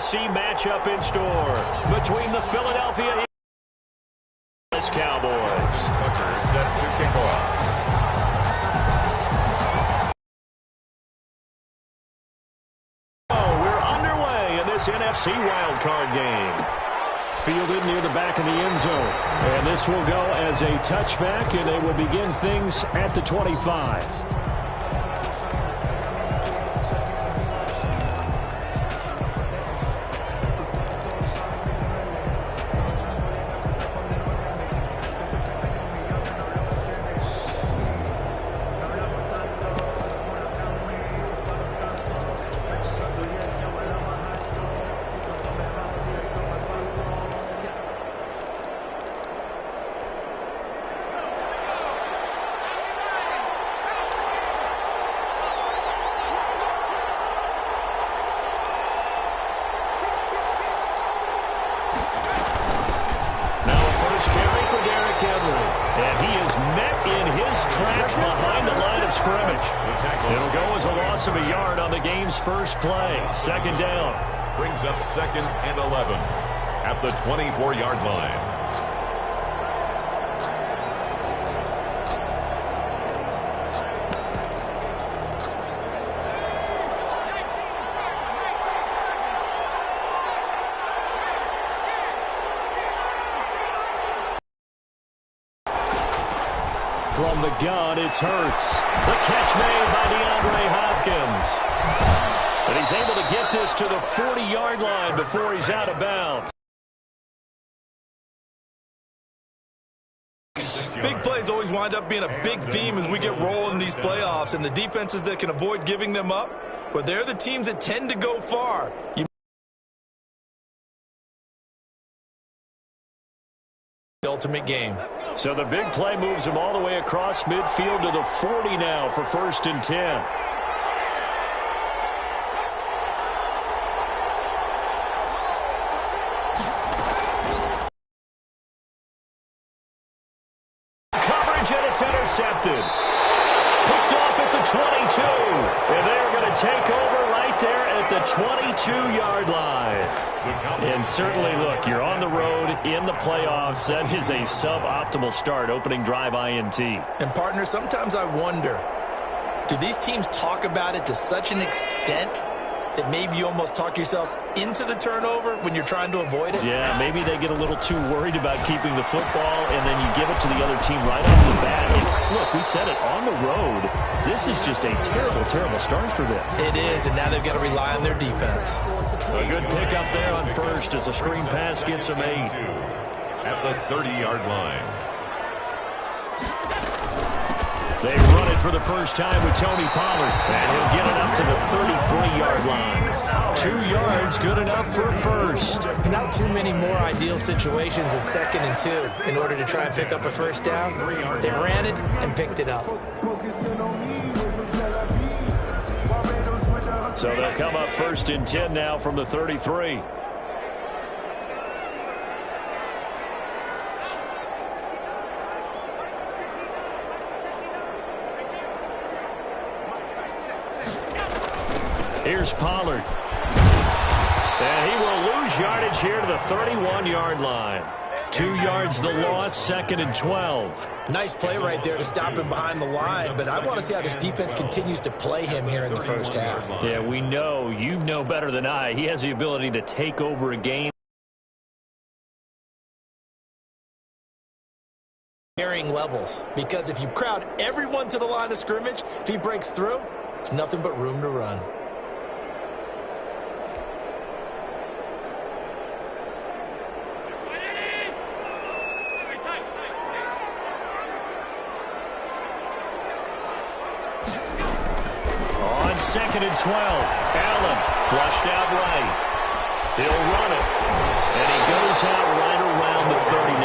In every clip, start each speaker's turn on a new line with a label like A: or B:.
A: NFC matchup in store between the Philadelphia Eagles and the Cowboys.
B: Tucker is set to kick off.
A: We're underway in this NFC wildcard game. Fielded near the back of the end zone. And this will go as a touchback, and they will begin things at the 25. It'll go as a loss of a yard on the game's first play. Second down.
B: Brings up 2nd and 11 at the 24-yard line.
A: From the gun, it's Hurts. The catch made by DeAndre Hopkins. But he's able to get this to the 40-yard line before he's out of bounds.
C: Big plays always wind up being a big theme as we get rolling in these playoffs, and the defenses that can avoid giving them up, but they're the teams that tend to go far. The ultimate game.
A: So the big play moves him all the way across midfield to the 40 now for 1st and 10. Coverage, and it's intercepted. Picked off at the 22. And they're going to take over right there at the 22-yard line. And certainly, look, you're on the road in the playoffs. That is a suboptimal start, opening drive INT.
C: And, partner, sometimes I wonder, do these teams talk about it to such an extent that maybe you almost talk yourself into the turnover when you're trying to avoid it?
A: Yeah, maybe they get a little too worried about keeping the football, and then you give it to the other team right off the bat. And look, we said it, on the road, this is just a terrible, terrible start for them.
C: It is, and now they've got to rely on their defense.
A: A good pick up there on first as a screen pass gets him 8.
B: At the 30-yard line.
A: They run it for the first time with Tony Pollard, and he'll get it up to the 33-yard line. 2 yards, good enough for first.
C: Not too many more ideal situations at 2nd and 2 in order to try and pick up a first down. They ran it and picked it up.
A: So they'll come up 1st and 10 now from the 33. Here's Pollard. And he will lose yardage here to the 31-yard line. 2 yards the loss, 2nd and 12.
C: Nice play right there to stop him behind the line, but I want to see how this defense continues to play him here in the first half.
A: Yeah, we know, you know better than I, he has the ability to take over a game.
C: Varying levels, because if you crowd everyone to the line of scrimmage, if he breaks through, there's nothing but room to run.
A: On 2nd and 12, Allen flushed out right. He'll run it, and he goes out right around the 39.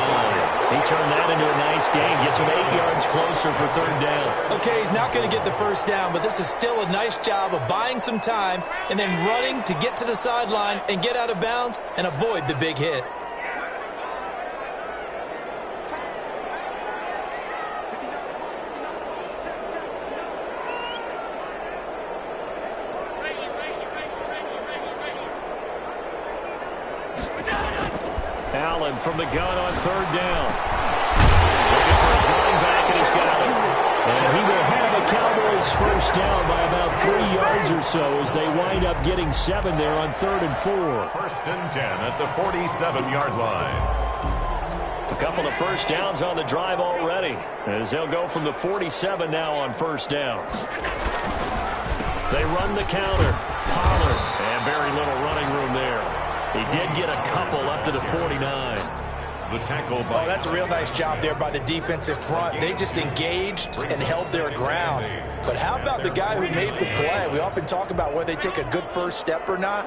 A: He turned that into a nice gain, gets him 8 yards closer for 3rd down.
C: Okay, he's not going to get the first down, but this is still a nice job of buying some time and then running to get to the sideline and get out of bounds and avoid the big hit.
A: Allen from the gun on third down. Looking for his running back, and he's got it. And he will have the Cowboys first down by about 3 yards or so as they wind up getting 7 there on 3rd and 4.
B: 1st and 10 at the 47-yard line.
A: A couple of first downs on the drive already as they'll go from the 47 now on first down. They run the counter. Pollard, and very little running room there. He did get a couple up to the 49.
B: The tackle by...
C: Oh, that's a real nice job there by the defensive front. They just engaged and held their ground. But how about the guy who made the play? We often talk about whether they take a good first step or not.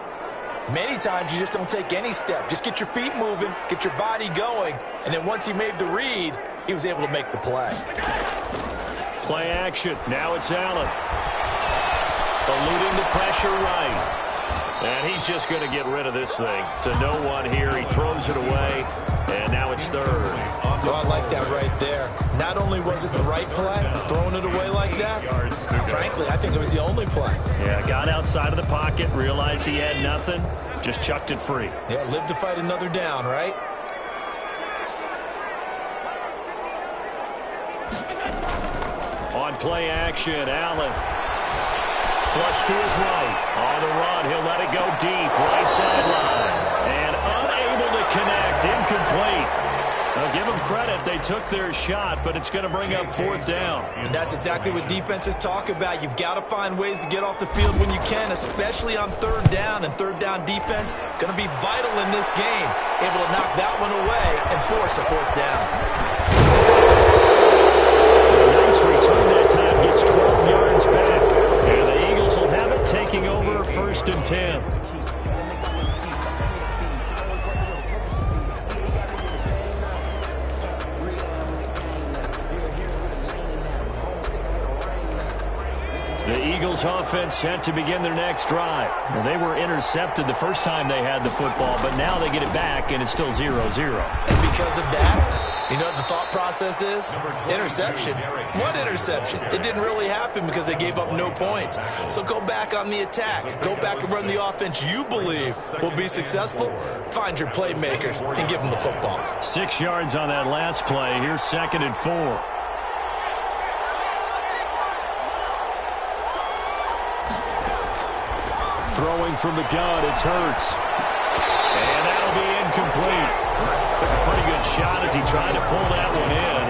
C: Many times you just don't take any step. Just get your feet moving, get your body going, and then once he made the read, he was able to make the play.
A: Play action. Now it's Allen. Eluding the pressure right. And he's just going to get rid of this thing. To no one here. He throws it away. And now it's 3rd.
C: Oh, I like that right there. Not only was it the right play, throwing it away like that, frankly, I think it was the only play.
A: Yeah, got outside of the pocket, realized he had nothing, just chucked it free.
C: Yeah, live to fight another down, right?
A: On play action, Allen. Flush to his right. On the run, he'll let it go deep. Right sideline. And unable to connect. Incomplete. Now, give them credit. They took their shot, but it's going to bring up 4th down.
C: And that's exactly what defenses talk about. You've got to find ways to get off the field when you can, especially on 3rd down. And 3rd down defense going to be vital in this game. Able to knock that one away and force a 4th down.
A: Nice return that time. Gets 12 yards back. And the Eagles will have it, taking over 1st and 10. The Eagles offense set to begin their next drive. Well, they were intercepted the first time they had the football, but now they get it back, and it's still 0-0.
C: And because of that, you know what the thought process is? Interception. What interception? It didn't really happen because they gave up no points. So go back on the attack. Go back and run the offense you believe will be successful. Find your playmakers and give them the football.
A: 6 yards on that last play. Here's 2nd and 4. Throwing from the gun, it's Hurts. And that'll be incomplete. Took a pretty good shot as he tried to pull that one in.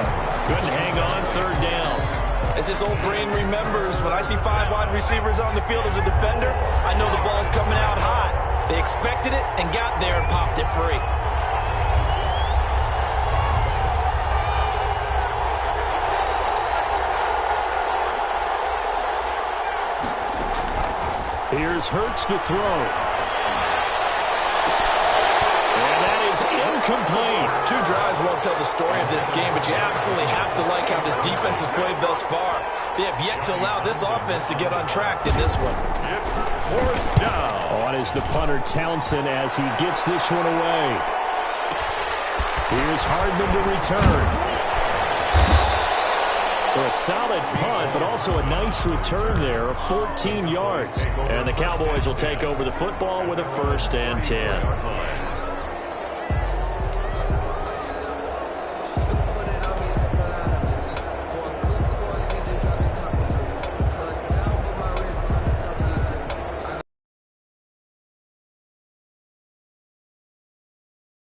A: Couldn't hang on 3rd down.
C: As this old brain remembers, when I see 5 wide receivers on the field as a defender, I know the ball's coming out hot. They expected it and got there and popped it free.
A: Here's Hurts to throw. And that is incomplete.
C: 2 drives won't tell the story of this game, but you absolutely have to like how this defense has played thus far. They have yet to allow this offense to get on track in this one.
B: It's 4th down.
A: On is the punter Townsend as he gets this one away. Here's Hardman to return. Well, a solid punt, but also a nice return there of 14 yards. And the Cowboys will take over the football with a 1st and 10.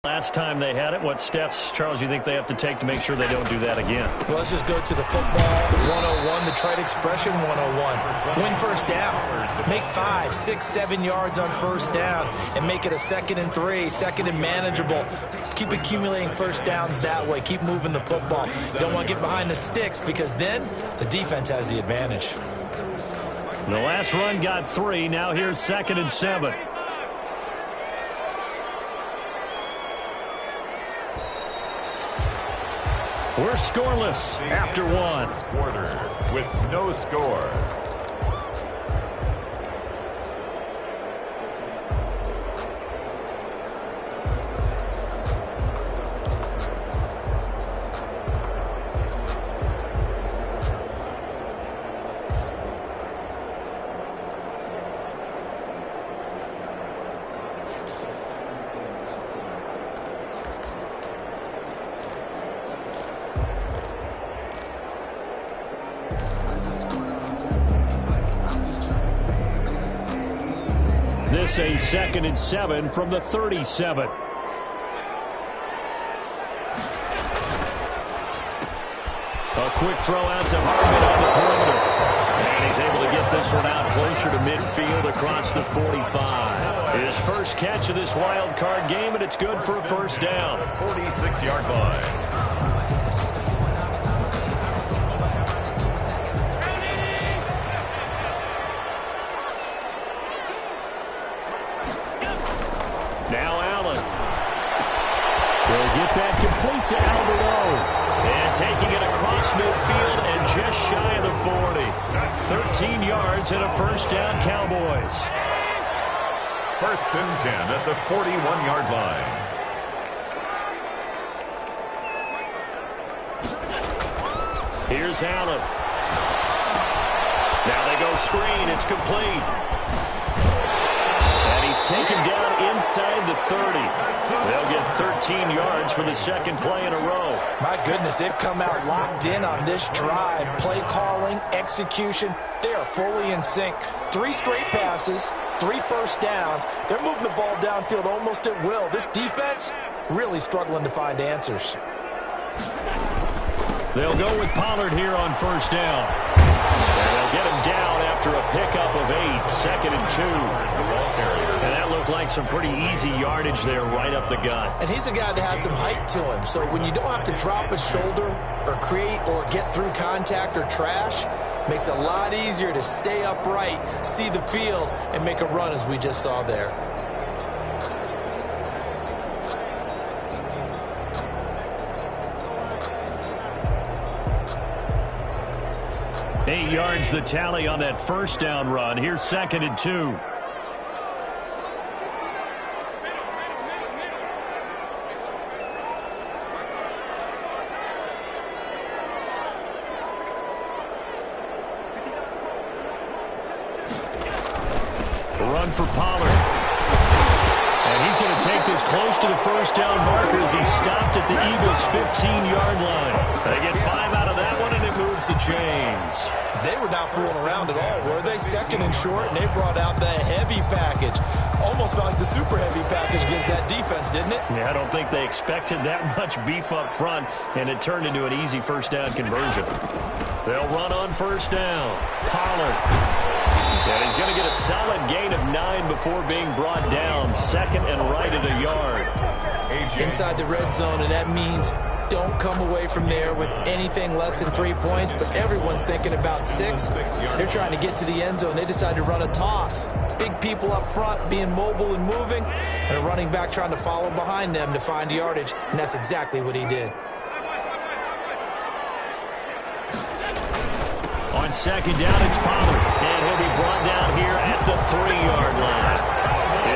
A: Last time they had it, what steps, Charles, you think they have to take to make sure they don't do that again?
C: Well, let's just go to the football 101, the trite expression 101. Win first down. Make 5, 6, 7 yards on first down and make it a 2nd and 3, 2nd and manageable. Keep accumulating first downs that way. Keep moving the football. You don't want to get behind the sticks because then the defense has the advantage.
A: The last run got 3. Now here's 2nd and 7. We're scoreless after 1.
B: Quarter with no score.
A: us a 2nd and 7 from the 37. A quick throw out to Hardman on the perimeter. And he's able to get this one out closer to midfield across the 45. His first catch of this wild card game, and it's good for a first down.
B: 46-yard line.
A: Now Allen. They'll get that complete to Alvarado. And taking it across midfield and just shy of the 40. 13 yards and a first down, Cowboys.
B: 1st and 10 at the 41-yard line.
A: Here's Allen. Now they go screen. It's complete. And he's taken down inside the 30. They'll get 13 yards for the second play in a row.
C: My goodness, they've come out locked in on this drive. Play calling, execution, they are fully in sync. 3 straight passes, 3 first downs. They're moving the ball downfield almost at will. This defense really struggling to find answers.
A: They'll go with Pollard here on first down. And they'll get him down after a pickup of 8, 2nd and 2. And that looked like some pretty easy yardage there right up the gut.
C: And he's a guy that has some height to him. So when you don't have to drop a shoulder or create or get through contact or trash, makes it a lot easier to stay upright, see the field, and make a run as we just saw there.
A: Eight yards the tally on that first down run. Here's 2nd and 2. Run for Pollard. And he's going to take this close to the first down marker as he stopped at the Eagles' 15-yard line. They get 5 out of that one, and it moves the chains.
C: They were not fooling around at all, were they? 2nd and short, and they brought out the heavy package. Almost felt like the super heavy package against that defense, didn't it?
A: Yeah, I don't think they expected that much beef up front, and it turned into an easy first down conversion. They'll run on first down. Pollard. And he's going to get a solid gain of 9 before being brought down. 2nd and right at a yard.
C: Inside the red zone, and that means don't come away from there with anything less than 3 points, but everyone's thinking about 6. They're trying to get to the end zone. They decide to run a toss. Big people up front being mobile and moving, and a running back trying to follow behind them to find yardage, and that's exactly what he did.
A: On 2nd down, it's Pollard, and he'll be brought down here at the 3-yard line.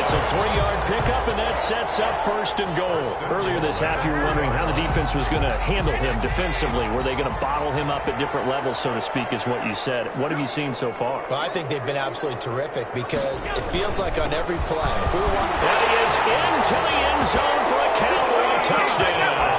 A: It's a 3-yard pickup, and that sets up 1st and goal. Earlier this half, you were wondering how the defense was going to handle him defensively. Were they going to bottle him up at different levels, so to speak, is what you said. What have you seen so far?
C: Well, I think they've been absolutely terrific because it feels like on every play.
A: That he is into the end zone for a Cowboy touchdown.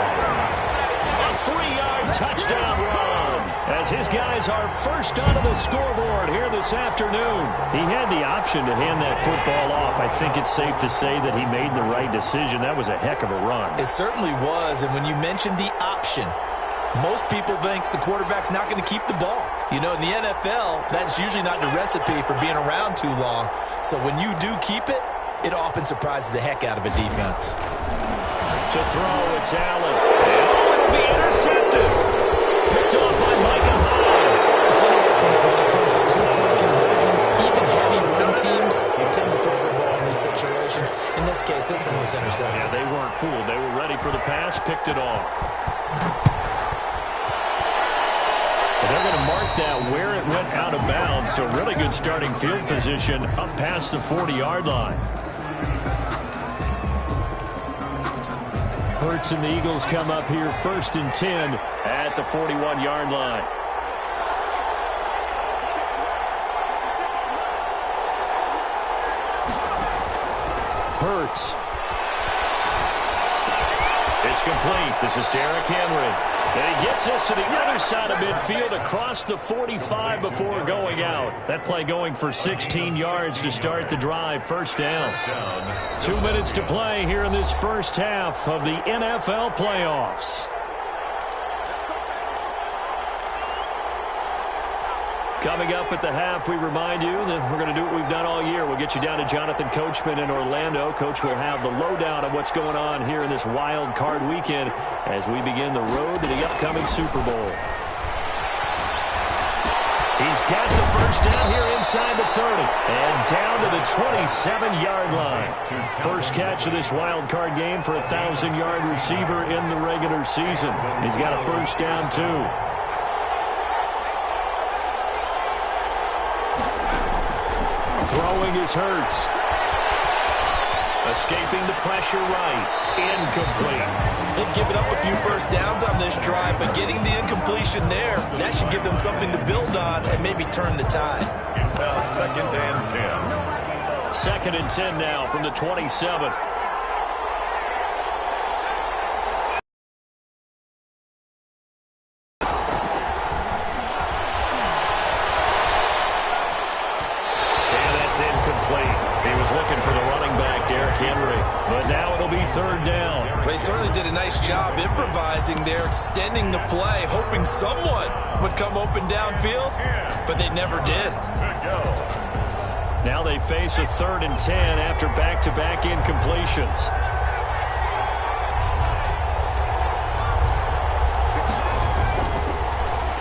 A: A 3-yard touchdown run, as his guys are first onto the scoreboard here this afternoon. He had the option to hand that football off. I think it's safe to say that he made the right decision. That was a heck of a run.
C: It certainly was, and when you mentioned the option, most people think the quarterback's not going to keep the ball. You know, in the NFL, that's usually not the recipe for being around too long. So when you do keep it, it often surprises the heck out of a defense.
A: To throw, it's Allen. And be intercepted. Picked off by Micah Hyde.
C: It's interesting that when it comes to 2-point conversions, even heavy run teams tend to throw the ball in these situations. In this case, this one was intercepted.
A: Yeah, they weren't fooled. They were ready for the pass, picked it off. But they're going to mark that where it went out of bounds, so really good starting field position up past the 40-yard line. Hurts and the Eagles come up here 1st and 10 at the 41-yard line. Hurts. It's complete. This is Derrick Henry. And he gets us to the other side of midfield across the 45 before going out. That play going for 16 yards to start the drive. First down. 2 minutes to play here in this first half of the NFL playoffs. Coming up at the half, we remind you that we're going to do what we've done all year. We'll get you down to Jonathan Coachman in Orlando. Coach will have the lowdown of what's going on here in this wild card weekend as we begin the road to the upcoming Super Bowl. He's got the first down here inside the 30 and down to the 27-yard line. First catch of this wild card game for a 1,000-yard receiver in the regular season. He's got a first down, too. Throwing is Hurts. Escaping the pressure right. Incomplete.
C: They've given up a few first downs on this drive, but getting the incompletion there, that should give them something to build on and maybe turn the tide.
B: It's now 2nd and 10.
A: 2nd and 10 now from the 27. Looking for the running back, Derrick Henry. But now it'll be 3rd down.
C: They certainly did a nice job improvising there, extending the play, hoping someone would come open downfield, but they never did.
A: Now they face a 3rd and 10 after back-to-back incompletions.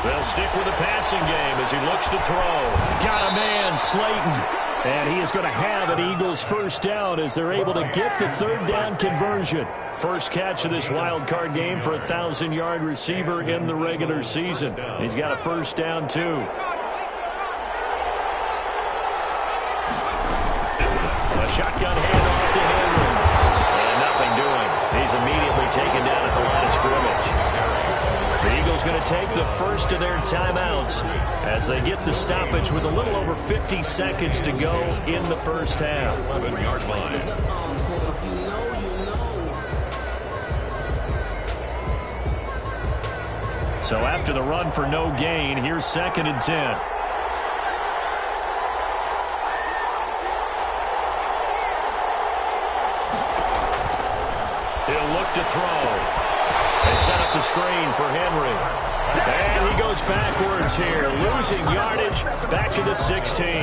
A: They'll stick with the passing game as he looks to throw. Got a man, Slayton. And he is going to have an Eagles first down as they're able to get the 3rd down conversion. First catch of this wild card game for a 1,000-yard receiver in the regular season. He's got a first down, too. A shotgun handoff to Henry. And nothing doing. He's immediately taken down at the line of scrimmage. The Eagles going to take the first of their timeouts as they get the stoppage with a little over 50 seconds to go in the first half.
B: 11-yard line.
A: So after the run for no gain, here's 2nd and 10. He'll look to throw. They set up the screen for Henry. And he goes backwards here, losing yardage back to the 16.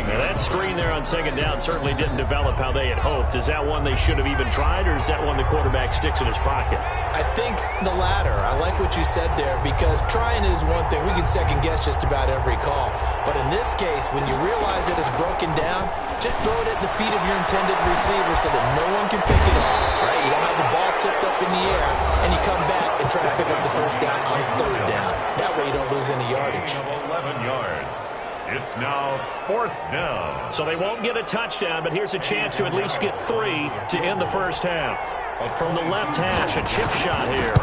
A: Now that screen there on 2nd down certainly didn't develop how they had hoped. Is that one they should have even tried, or is that one the quarterback sticks in his pocket?
C: I think the latter. I like what you said there, because trying is one thing. We can second-guess just about every call. But in this case, when you realize that it's broken down, just throw it at the feet of your intended receiver so that no one can pick it up, right? You don't have the ball tipped up in the air, and you come back and try to pick up the first down on 3rd down. That way you don't lose any yardage.
B: 11 yards. It's now 4th down.
A: So they won't get a touchdown, but here's a chance to at least get 3 to end the first half. From the left hash, a chip shot here.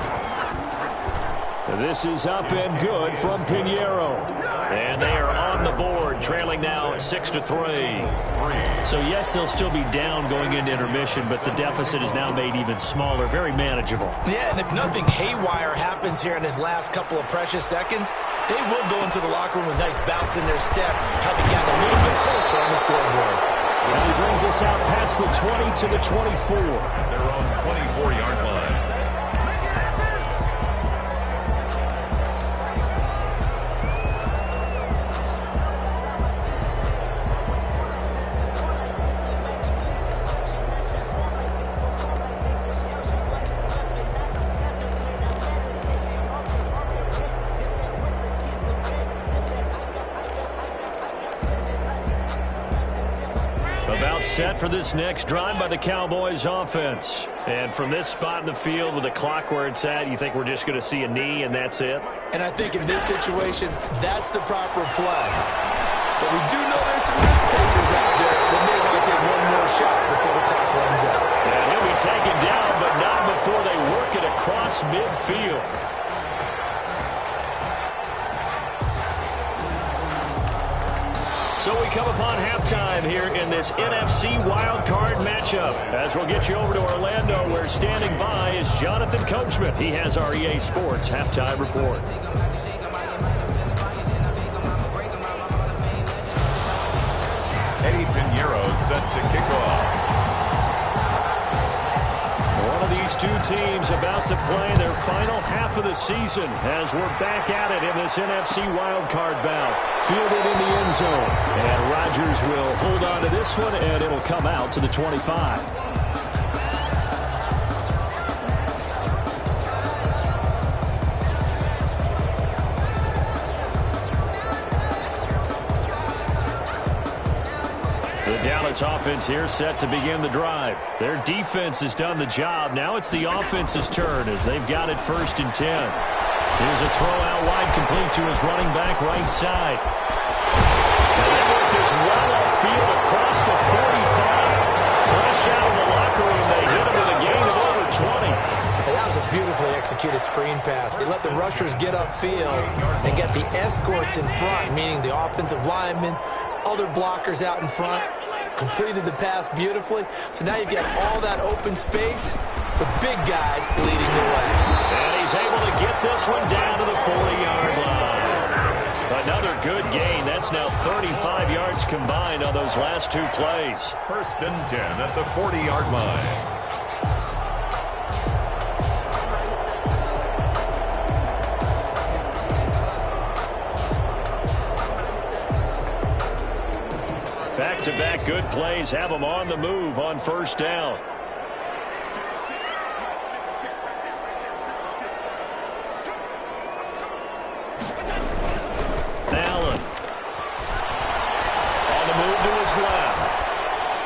A: This is up and good from Pinheiro. And they are on the board, trailing now 6-3. So, yes, they'll still be down going into intermission, but the deficit is now made even smaller, very manageable.
C: Yeah, and if nothing haywire happens here in his last couple of precious seconds, they will go into the locker room with a nice bounce in their step, having gotten a little bit closer on the scoreboard.
A: And he brings us out past the 20 to the 24.
B: Their own 24-yard line.
A: Set for this next drive by the Cowboys offense. And from this spot in the field with the clock where it's at, you think we're just going to see a knee and that's it?
C: And I think in this situation, that's the proper play. But we do know there's some risk takers out there that may want to take one more shot before the clock runs out.
A: And he'll be taken down, but not before they work it across midfield. So we come upon halftime here in this NFC wildcard matchup. As we'll get you over to Orlando, where standing by is Jonathan Coachman. He has our EA Sports halftime report.
B: Eddie Pinheiro set to kick off.
A: One of these two teams about to play their final half of the season as we're back at it in this NFC wildcard bout. Fielded in the end zone. And Rodgers will hold on to this one, and it'll come out to the 25. Dallas offense here set to begin the drive. Their defense has done the job. Now it's the offense's turn as they've got it 1st and 10. Here's a throw out wide, complete to his running back right side. And they work this well upfield across the 45. Fresh out of the locker room, they hit him with a gain of over 20.
C: And that was a beautifully executed screen pass. They let the rushers get upfield and get the escorts in front, meaning the offensive linemen, other blockers out in front. Completed the pass beautifully. So now you've got all that open space with big guys leading the way.
A: And he's able to get this one down to the 40-yard line. Another good gain. That's now 35 yards combined on those last two plays.
B: 1st and 10 at the 40-yard line.
A: Back-to-back good plays have them on the move on 1st down. Allen. On the move to his left.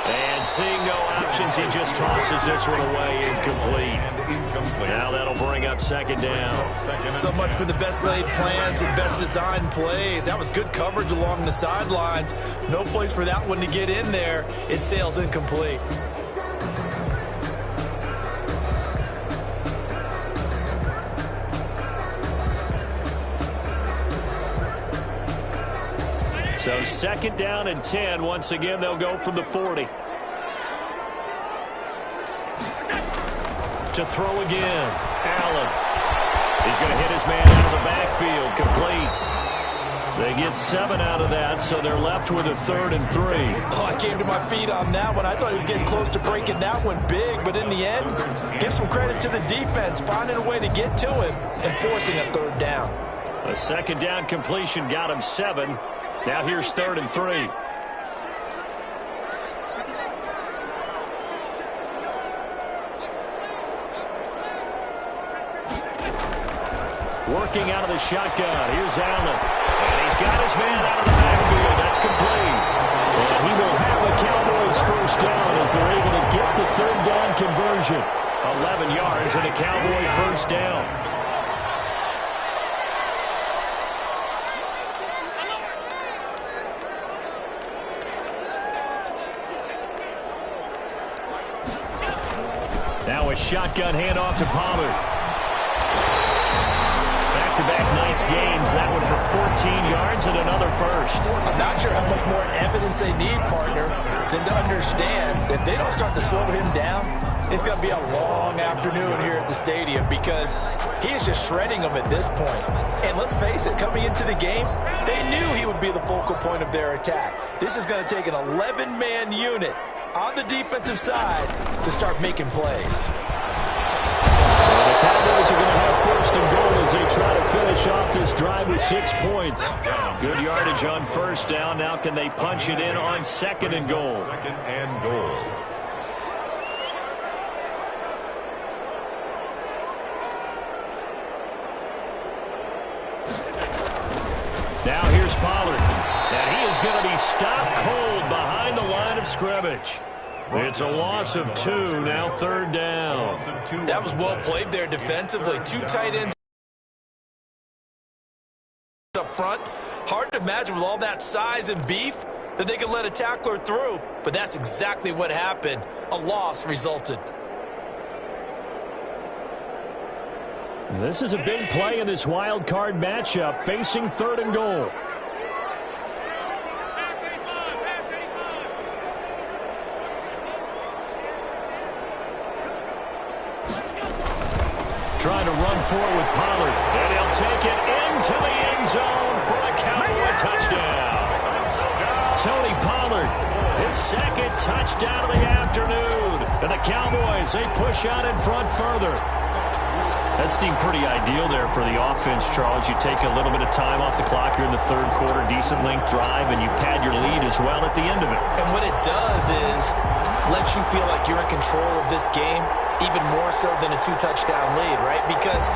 A: And seeing no options, he just tosses this one away, incomplete. Now that'll bring up 2nd down.
C: So much for the best laid plans and best designed plays. That was good coverage along the sidelines. No place for that one to get in there. It sails incomplete.
A: So 2nd down and 10. Once again, they'll go from the 40. To throw again. Allen. He's going to hit his man out of the backfield. Complete. They get 7 out of that, so they're left with a 3rd and 3.
C: Oh, I came to my feet on that one. I thought he was getting close to breaking that one big, but in the end, give some credit to the defense, finding a way to get to him and forcing a 3rd down.
A: A 2nd down completion got him 7. Now here's 3rd and 3. Working out of the shotgun. Here's Allen. And he's got his man out of the backfield. That's complete. And he will have the Cowboys 1st down as they're able to get the 3rd down conversion. 11 yards and a Cowboy 1st down. Now a shotgun handoff to Pollard. Back-to-back nice gains. That one for 14 yards and another 1st.
C: I'm not sure how much more evidence they need, partner, than to understand that if they don't start to slow him down, it's going to be a long afternoon here at the stadium because he is just shredding them at this point. And let's face it, coming into the game, they knew he would be the focal point of their attack. This is going to take an 11-man unit on the defensive side to start making plays.
A: The Cowboys are going to have 1st and goal as they try to finish off this drive with 6 points. Good yardage on 1st down. Now can they punch it in on 2nd and goal?
B: 2nd and goal.
A: Now here's Pollard. And he is going to be stopped cold behind the line of scrimmage. It's a loss of 2, now 3rd down.
C: That was well played there defensively. 2 tight ends up front. Hard to imagine with all that size and beef that they could let a tackler through, but that's exactly what happened. A loss resulted.
A: This is a big play in this wild card matchup, facing 3rd and goal. trying to run forward with Pollard. And he'll take it into the end zone for a Cowboy touchdown. Tony Pollard, his second touchdown of the afternoon. And the Cowboys, they push out in front further. That seemed pretty ideal there for the offense, Charles. You take a little bit of time off the clock here in the third quarter, decent length drive, and you pad your lead as well at the end of it.
C: And what it does is let you feel like you're in control of this game, even more so than a 2-touchdown lead, right? Because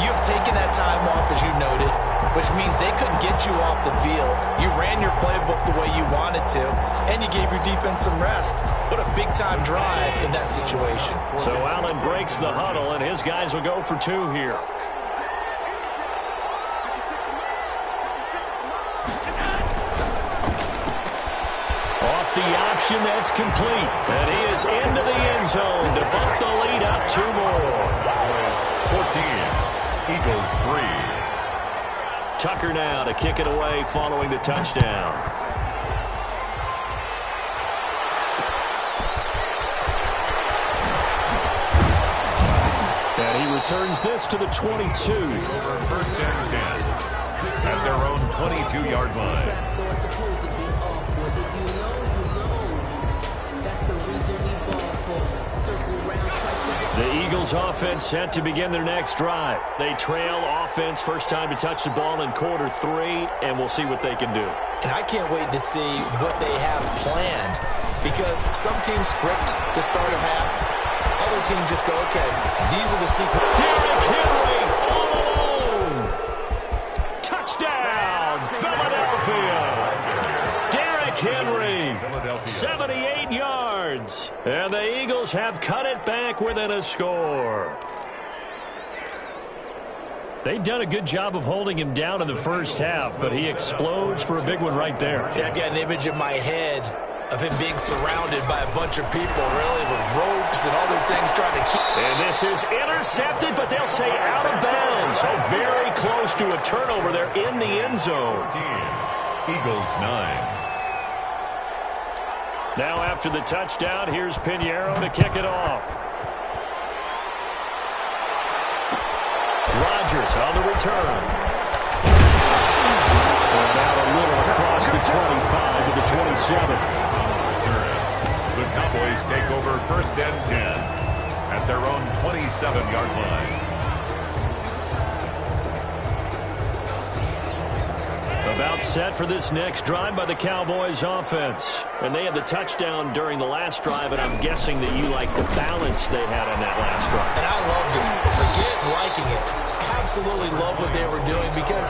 C: you've taken that time off, as you noted, which means they couldn't get you off the field. You ran your playbook the way you wanted to, and you gave your defense some rest. What a big-time drive in that situation.
A: So Allen breaks the huddle, and his guys will go for 2 here. Off the option, that's complete. And he is into the end zone to bump the lead up 2 more.
B: 14, Eagles 3.
A: Tucker now to kick it away following the touchdown. And he returns this to the 22.
B: Over first and 10 at their own 22-yard line.
A: The Eagles offense set to begin their next drive. They trail offense, first time to touch the ball in quarter 3, and we'll see what they can do.
C: And I can't wait to see what they have planned, because some teams script to start a half. Other teams just go, okay, these are the secrets.
A: Derrick Henry all alone. Touchdown, Philadelphia. Derrick Henry, 78 yards. And the Eagles have cut it back within a score. They've done a good job of holding him down in the first half, but he explodes for a big one right there.
C: Yeah, I've got an image in my head of him being surrounded by a bunch of people, really, with ropes and other things trying to keep.
A: And this is intercepted, but they'll say out of bounds. So very close to a turnover there in the end zone.
B: 14, Eagles 9.
A: Now after the touchdown, here's Pinheiro to kick it off. Rodgers on the return. And out a little across the 25 to the 27.
B: The Cowboys take over first and 10 at their own 27-yard line.
A: About set for this next drive by the Cowboys offense. And they had the touchdown during the last drive, and I'm guessing that you like the balance they had on that last drive.
C: And I loved it. Forget liking it. Absolutely love what they were doing, because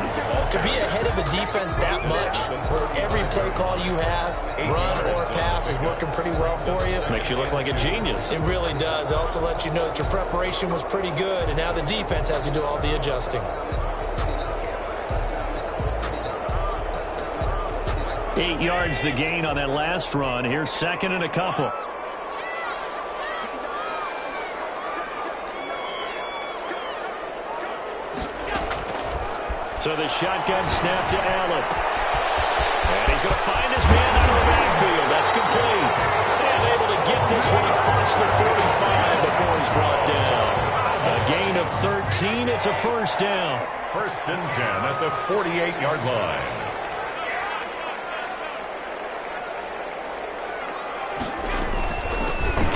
C: to be ahead of a defense that much, where every play call you have, run or pass, is working pretty well for you.
A: Makes you look like a genius.
C: It really does. It also lets you know that your preparation was pretty good, and now the defense has to do all the adjusting.
A: 8 yards the gain on that last run. Here's second and a couple. So the shotgun snap to Allen. And he's going to find his man out of the backfield. That's complete. And able to get this one across the 45 before he's brought down. A gain of 13. It's a first down.
B: First and 10 at the 48-yard line.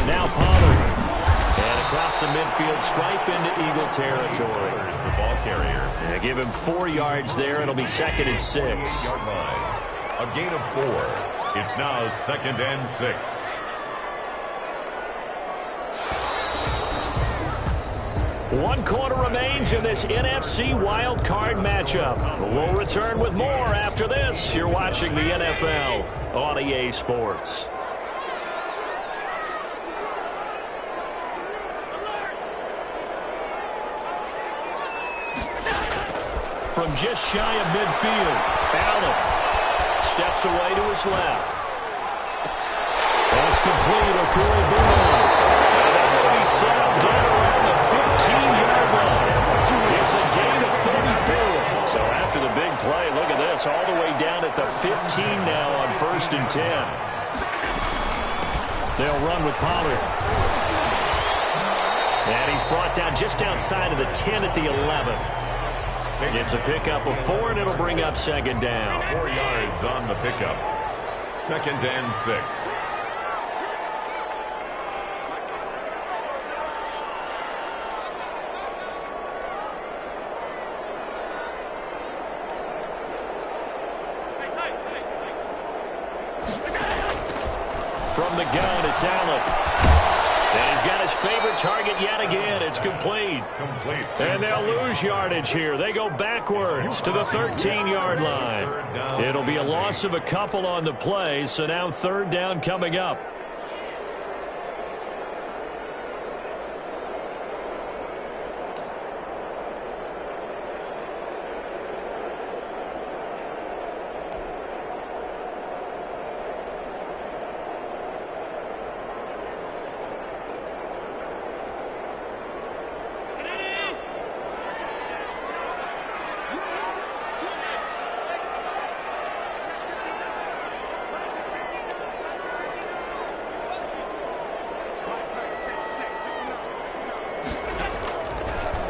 A: Now Pollard. And across the midfield stripe into Eagle territory.
B: The ball carrier.
A: And give him 4 yards there. It'll be second and 6.
B: Yard line. A gain of 4. It's now second and 6.
A: One quarter remains in this NFC wild card matchup. We'll return with more after this. You're watching the NFL on EA Sports. From just shy of midfield, Allen steps away to his left. That's complete. Okorobuno. And that will be settled down around the 15-yard line. It's a gain of 34. So after the big play, look at this, all the way down at the 15 now on first and 10. They'll run with Pollard. And he's brought down just outside of the 10 at the 11. It's a pickup of 4, and it'll bring up second down.
B: 4 yards on the pickup. 2nd and 6.
A: From the gun, it's Allen. And he's got his favorite target yet again. It's complete. And they'll lose yardage here. They go backwards to the 13-yard line. It'll be a loss of a couple on the play, so now 3rd down coming up.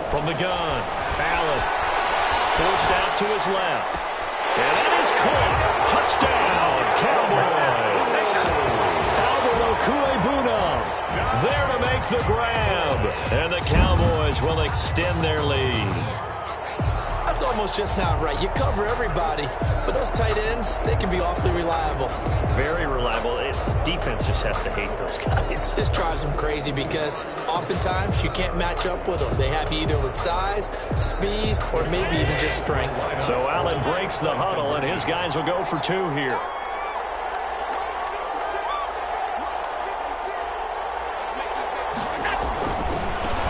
A: From the gun, Allen forced out to his left. And that is caught. Touchdown, Cowboys. Alvaro Cuebuna there to make the grab. And the Cowboys will extend their lead.
C: That's almost just not right. You cover everybody, but those tight ends, they can be awfully reliable.
A: Very reliable. Defense just has to hate those guys.
C: This drives them crazy because oftentimes you can't match up with them. They have you either with size, speed, or maybe even just strength.
A: So Allen breaks the huddle, and his guys will go for 2 here.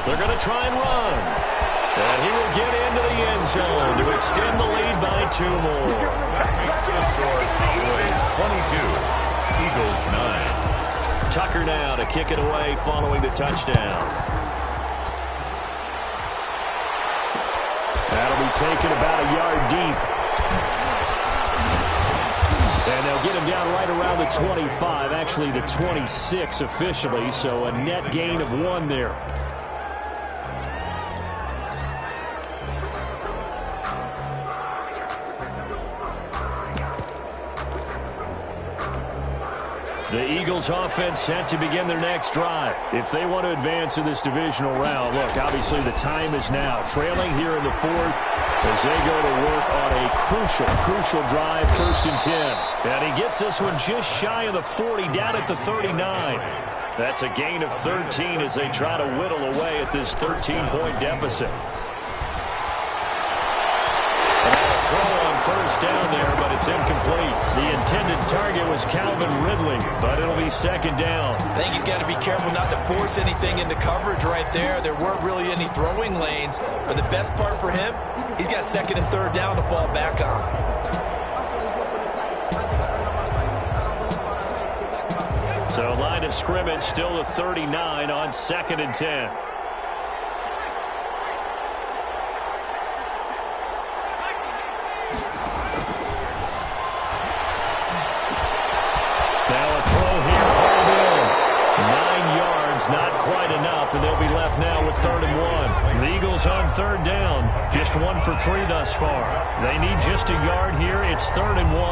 A: They're going to try and run. And he will get into the end zone to extend the lead by 2 more.
B: That makes the score Cowboys 22. Eagles 9.
A: Tucker now to kick it away following the touchdown. That'll be taken about a yard deep. And they'll get him down right around the 25, actually the 26 officially, so a net gain of 1 there. The Eagles offense set to begin their next drive. If they want to advance in this divisional round, look, obviously the time is now. Trailing here in the 4th as they go to work on a crucial drive, 1st and 10. And he gets this one just shy of the 40, down at the 39. That's a gain of 13 as they try to whittle away at this 13-point deficit. Throw on 1st down there, but it's incomplete. The intended target was Calvin Ridley, but it'll be 2nd down.
C: I think he's got to be careful not to force anything into coverage right there. There weren't really any throwing lanes, but the best part for him, he's got 2nd and 3rd down to fall back on.
A: So line of scrimmage still the 39 on 2nd and 10. Not quite enough, and they'll be left now with 3rd and 1. The Eagles on 3rd down, just 1 for 3 thus far. They need just a yard here. It's 3rd and 1.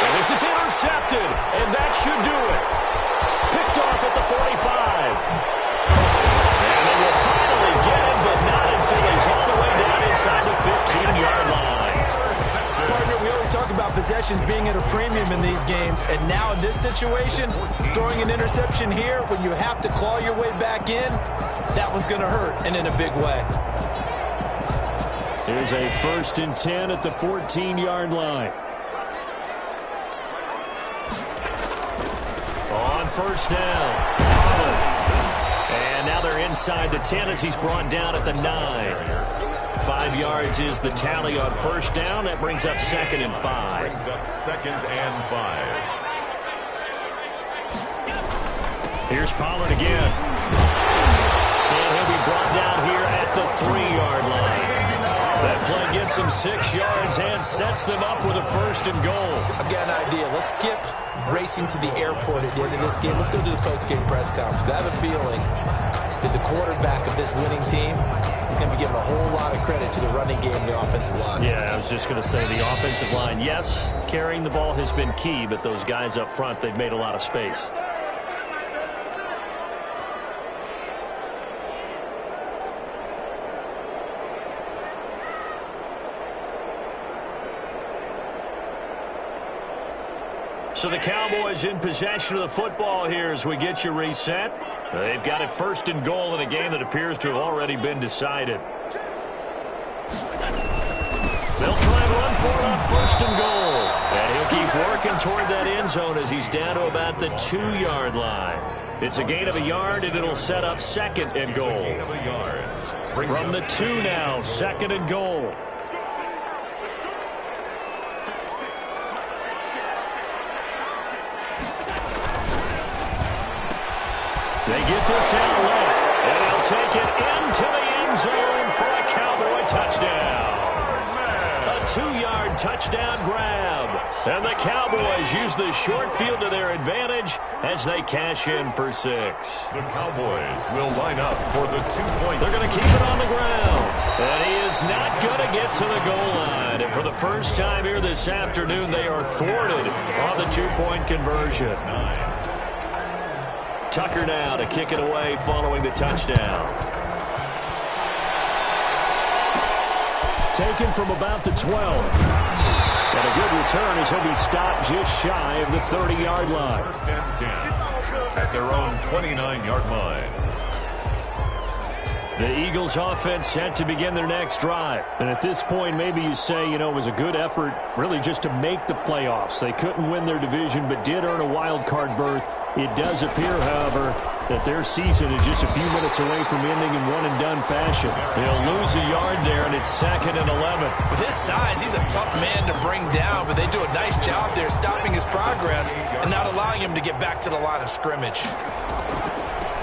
A: And this is intercepted, and that should do it. Picked off at the 45. And they will finally get him, but not until he's all the way down inside the 15-yard line.
C: Partner, we always talk about possessions being at a premium in these games, and now in this situation, throwing an interception here when you have to claw your way back in, that one's going to hurt, and in a big way.
A: Here's a 1st and 10 at the 14-yard line. On 1st down, and now they're inside the 10 as he's brought down at the 9. 5 yards is the tally on 1st down. That brings up 2nd and 5.
B: Brings up 2nd and 5.
A: Here's Pollard again. And he'll be brought down here at the 3-yard line. That play gets them 6 yards and sets them up with a 1st and goal.
C: I've got an idea. Let's skip racing to the airport at the end of this game. Let's go to the post-game press conference. I have a feeling that the quarterback of this winning team is going to be giving a whole lot of credit to the running game and the offensive line.
A: Yeah, I was just going to say the offensive line, yes, carrying the ball has been key, but those guys up front, they've made a lot of space. So the Cowboys in possession of the football here as we get you reset. They've got it 1st and goal in a game that appears to have already been decided. They'll try and run for it on 1st and goal. And he'll keep working toward that end zone as he's down to about the 2-yard line. It's a gain of a yard, and it'll set up 2nd and goal. From the 2 now, 2nd and goal. They get this out left, and he'll take it into the end zone for a Cowboy touchdown. A 2-yard touchdown grab. And the Cowboys use the short field to their advantage as they cash in for 6.
B: The Cowboys will line up for the 2-point.
A: They're going to keep it on the ground. And he is not going to get to the goal line. And for the first time here this afternoon, they are thwarted on the 2-point conversion. Tucker now to kick it away following the touchdown. Taken from about the 12. And a good return as he'll be stopped just shy of the 30-yard line.
B: 1st and 10 at their own 29-yard line.
A: The Eagles offense set to begin their next drive. And at this point, maybe you say, it was a good effort really just to make the playoffs. They couldn't win their division but did earn a wild card berth. It does appear, however, that their season is just a few minutes away from ending in one-and-done fashion. They'll lose a yard there, and it's 2nd and 11.
C: With his size, he's a tough man to bring down, but they do a nice job there stopping his progress and not allowing him to get back to the line of scrimmage.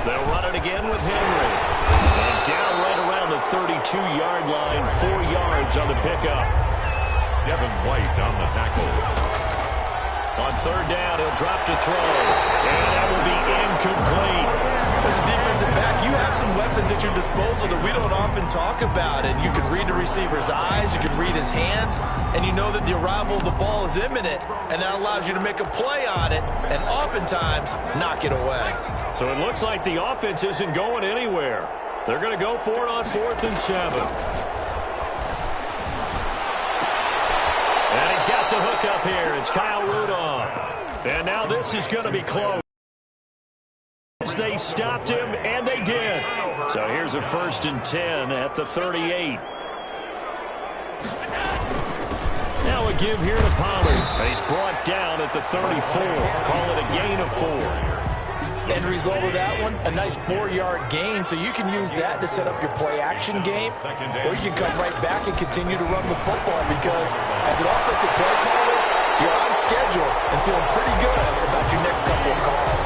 A: They'll run it again with Henry. And down right around the 32-yard line, 4 yards on the pickup.
B: Devin White on the tackle.
A: On 3rd down, he'll drop to throw. And that will be incomplete.
C: As a defensive back, you have some weapons at your disposal that we don't often talk about. And you can read the receiver's eyes, you can read his hands, and you know that the arrival of the ball is imminent. And that allows you to make a play on it and oftentimes knock it away.
A: So it looks like the offense isn't going anywhere. They're going to go for it on 4th and 7. And he's got the hook up here. It's Kyle Rudolph. And now this is going to be close. They stopped him, and they did. So here's a 1st and 10 at the 38. Now a give here to Pollard. And he's brought down at the 34. Call it a gain of 4.
C: End result of that one, a nice 4-yard gain, so you can use that to set up your play-action game, or you can come right back and continue to run the football because as an offensive play caller, you're on schedule and feeling pretty good about your next couple of calls.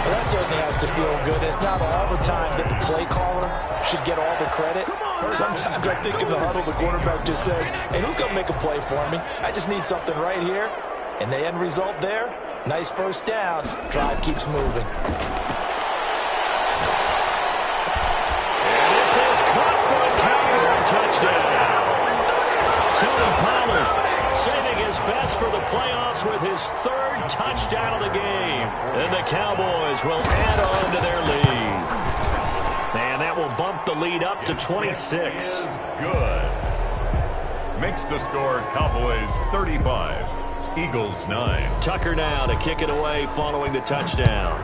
C: Well, that certainly has to feel good. It's not all the time that the play caller should get all the credit. Sometimes I think in the huddle, the quarterback just says, hey, who's going to make a play for me? I just need something right here. And the end result there, nice 1st down. Drive keeps moving.
A: And this is caught for a Cowboy touchdown. Tony Pollard saving his best for the playoffs with his 3rd touchdown of the game. And the Cowboys will add on to their lead. And that will bump the lead up to 26.
B: Good. Makes the score Cowboys 35. Eagles 9.
A: Tucker now to kick it away following the touchdown.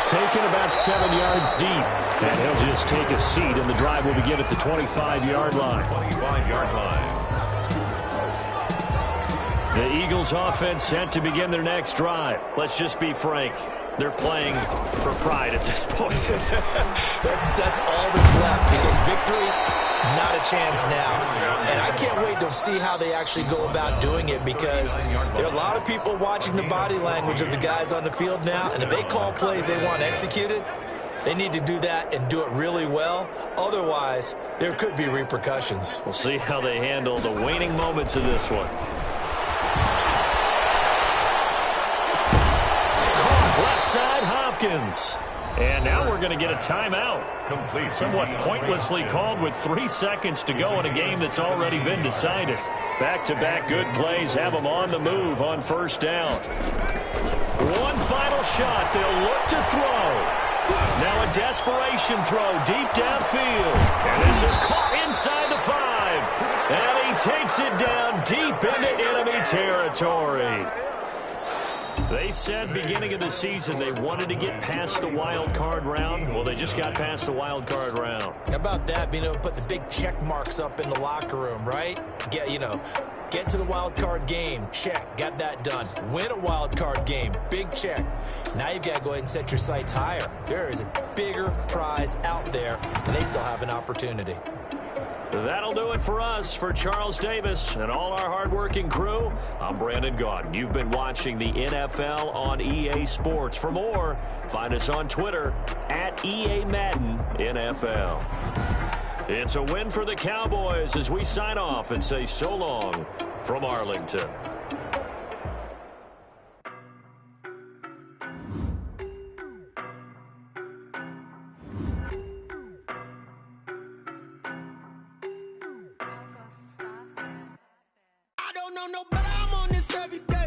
A: Taken about 7 yards deep. And he'll just take a seat, and the drive will begin at the 25-yard line.
B: 25-yard line.
A: The Eagles offense set to begin their next drive. Let's just be frank. They're playing for pride at this point.
C: That's all that's left because victory, not a chance now. And I can't wait to see how they actually go about doing it because there are a lot of people watching the body language of the guys on the field now. And if they call plays they want executed, They need to do that and do it really well. Otherwise, there could be repercussions.
A: We'll see how they handle the waning moments of this one. Caught left side, Hopkins. And now we're going to get a timeout.
B: Complete.
A: Somewhat pointlessly called with 3 seconds to go in a game that's already been decided. Back-to-back good plays have them on the move on first down. One final shot. They'll look to throw. Now a desperation throw deep downfield. And this is caught inside the 5. And he takes it down deep into enemy territory. They said beginning of the season they wanted to get past the wild card round. Well, they just got past the wild card round.
C: How about that, being able to put the big check marks up in the locker room, right? Get to the wild card game. Check. Got that done. Win a wild card game. Big check. Now you've got to go ahead and set your sights higher. There is a bigger prize out there, and they still have an opportunity.
A: That'll do it for us. For Charles Davis and all our hardworking crew, I'm Brandon Gaudin. You've been watching the NFL on EA Sports. For more, find us on Twitter at EA Madden NFL. It's a win for the Cowboys as we sign off and say so long from Arlington.
D: I don't know no better, I'm on this every day.